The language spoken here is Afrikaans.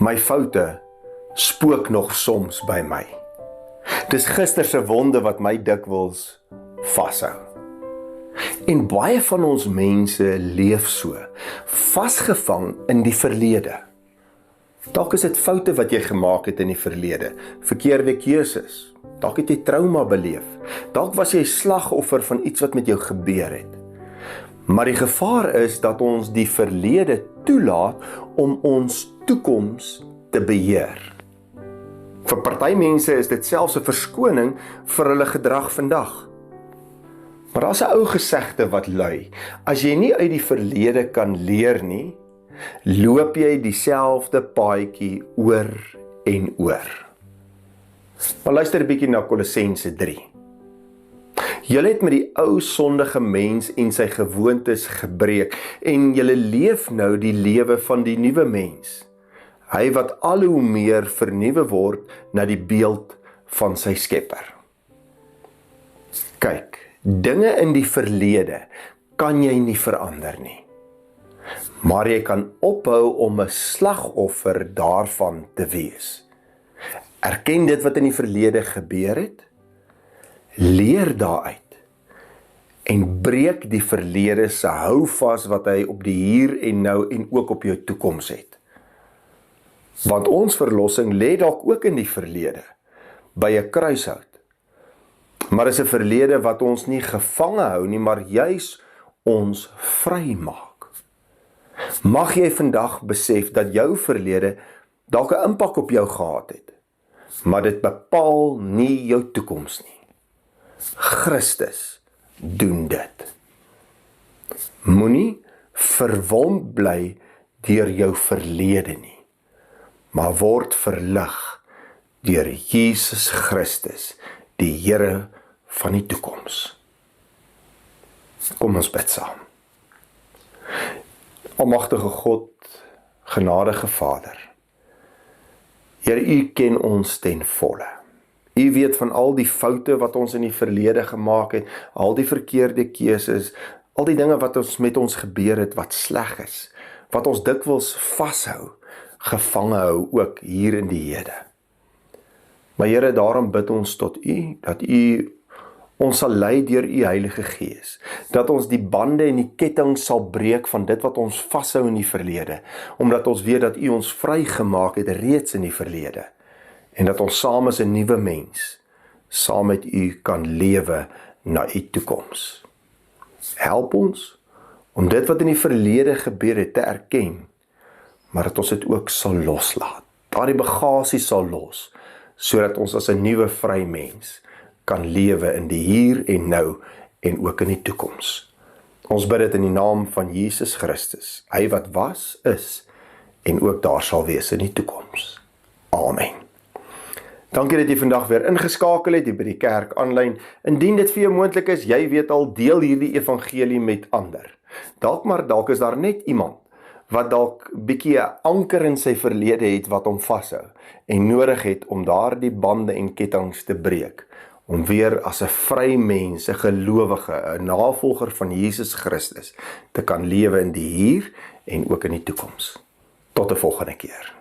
My foute spook nog soms by my. Dis gister se wonde wat my dikwels vashou. En baie van ons mense leef so, vasgevang in die verlede. Dalk is dit foute wat jy gemaak het in die verlede, verkeerde keuses. Dalk het jy trauma beleef. Dalk was jy slagoffer van iets wat met jou gebeur het. Maar die gevaar is dat ons die verlede toelaat om ons toekoms te beheer. Vir party mense is dit selfs 'n verskoning vir hulle gedrag vandag. Maar daar's 'n ou gesegde wat lui: as jy nie uit die verlede kan leer nie, loop jy dieselfde paadjie oor en oor. Maar luister 'n bietjie na Kolossense 3. Julle het met die ou sondige mens en sy gewoontes gebreek en julle leef nou die lewe van die nuwe mens. Hy wat al hoe meer vernuwe word na die beeld van sy Skepper. Kyk, dinge in die verlede kan jy nie verander nie. Maar jy kan ophou om 'n slagoffer daarvan te wees. Erken dit wat in die verlede gebeur het, leer daaruit en breek die verlede se houvas wat hy op die hier en nou en ook op jou toekoms het. Want ons verlossing lê dalk ook in die verlede, by 'n kruishout. Maar is 'n verlede wat ons nie gevange hou nie, maar juis ons vry maak. Mag jy vandag besef dat jou verlede dalk 'n impak op jou gehad het, maar dit bepaal nie jou toekoms nie. Christus doen dit. Moenie verwond bly deur jou verlede nie, maar word verlig deur Jesus Christus, die Here van die toekoms. Kom ons bid saam. Almagtige God, genadige Vader, Here, U ken ons ten volle. U weet van al die foute wat ons in die verlede gemaak het, al die verkeerde keuses, al die dinge wat ons met ons gebeur het wat sleg is, wat ons dikwels vashou, gevange hou ook hier in die hede. Maar Here, daarom bid ons tot U, dat U ons sal lei deur U Heilige Gees, dat ons die bande en die ketting sal breek van dit wat ons vashou in die verlede, omdat ons weet dat U ons vrygemaak het reeds in die verlede, en dat ons saam as 'n nuwe mens, saam met U kan lewe na U toekoms. Help ons om dit wat in die verlede gebeur het te erken, maar dat ons dit ook sal loslaat, daardie bagasie sal los, sodat ons as 'n nuwe vry mens kan lewe in die hier en nou en ook in die toekoms. Ons bid dit in die naam van Jesus Christus, hy wat was, is en ook daar sal wees in die toekoms. Amen. Dankie dat jy vandag weer ingeskakel het hier by die kerk aanlyn. Indien dit vir jou moontlik is, jy weet al, deel hierdie evangelie met ander. Dalk is daar net iemand wat dalk bietjie 'n anker in sy verlede het wat hom vashou en nodig het om daardie bande en kettinge te breek, om weer as 'n vry mens, 'n gelowige, 'n navolger van Jesus Christus te kan lewe in die hier en ook in die toekoms. Tot 'n volgende keer.